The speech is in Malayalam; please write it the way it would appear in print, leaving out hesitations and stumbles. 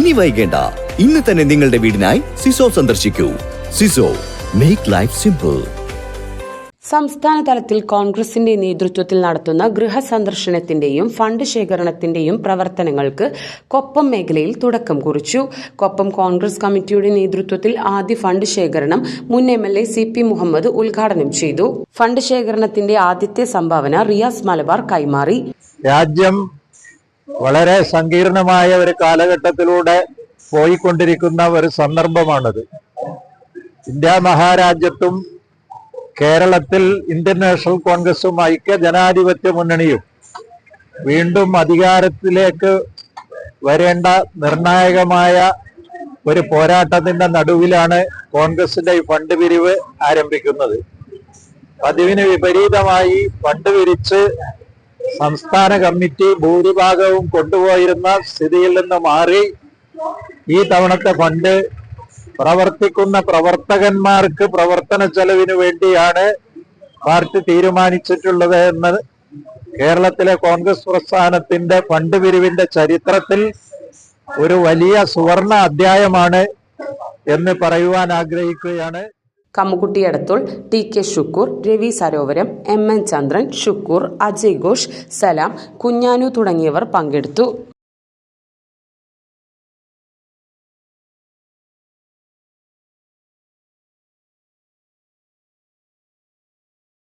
ഇനി വൈകേണ്ട, ഇന്ന് തന്നെ നിങ്ങളുടെ വീടിനായി സിസോ സന്ദർശിക്കൂ. സിസോ, മേക്ക് ലൈഫ് സിമ്പിൾ. സംസ്ഥാന തലത്തിൽ കോൺഗ്രസിന്റെ നേതൃത്വത്തിൽ നടത്തുന്ന ഗൃഹസന്ദർശനത്തിന്റെയും ഫണ്ട് ശേഖരണത്തിന്റെയും പ്രവർത്തനങ്ങൾക്ക് കൊപ്പം മേഖലയിൽ തുടക്കം കുറിച്ചു. കൊപ്പം കോൺഗ്രസ് കമ്മിറ്റിയുടെ നേതൃത്വത്തിൽ ആദ്യ ഫണ്ട് ശേഖരണം മുൻ MLA CP മുഹമ്മദ് ഉദ്ഘാടനം ചെയ്തു. ഫണ്ട് ശേഖരണത്തിന്റെ ആദ്യത്തെ സംഭാവന റിയാസ് മലബാർ കൈമാറി. രാജ്യം വളരെ സങ്കീർണമായ ഒരു കാലഘട്ടത്തിലൂടെ പോയിക്കൊണ്ടിരിക്കുന്ന ഒരു സന്ദർഭമാണത്. ഇന്ത്യ മഹാരാജ്യത്തും കേരളത്തിൽ ഇന്ത്യൻ നാഷണൽ കോൺഗ്രസും ഐക്യ ജനാധിപത്യ മുന്നണിയും വീണ്ടും അധികാരത്തിലേക്ക് വരേണ്ട നിർണായകമായ ഒരു പോരാട്ടത്തിന്റെ നടുവിലാണ് കോൺഗ്രസിന്റെ ഈ ഫണ്ട് പിരിവ് ആരംഭിക്കുന്നത്. പതിവിന് വിപരീതമായി ഫണ്ട് പിരിച്ച് സംസ്ഥാന കമ്മിറ്റി ഭൂരിഭാഗവും കൊണ്ടുപോയിരുന്ന സ്ഥിതിയിൽ നിന്ന് മാറി ഈ തവണത്തെ ഫണ്ട് പ്രവർത്തിക്കുന്ന പ്രവർത്തകന്മാർക്ക് പ്രവർത്തന ചെലവിന് വേണ്ടിയാണ് പാർട്ടി തീരുമാനിച്ചിട്ടുള്ളത് എന്ന് കേരളത്തിലെ കോൺഗ്രസ് പ്രസ്ഥാനത്തിന്റെ ഫണ്ട് പിരിവിന്റെ ചരിത്രത്തിൽ ഒരു വലിയ സുവർണ അധ്യായമാണ് എന്ന് പറയുവാൻ ആഗ്രഹിക്കുകയാണ്. കമ്മുകുട്ടി എടത്തുൾ, TK ഷുക്കൂർ, രവി സരോവരം, MN ചന്ദ്രൻ, ഷുക്കൂർ, അജയ് ഘോഷ്, സലാം, കുഞ്ഞാനു തുടങ്ങിയവർ പങ്കെടുത്തു.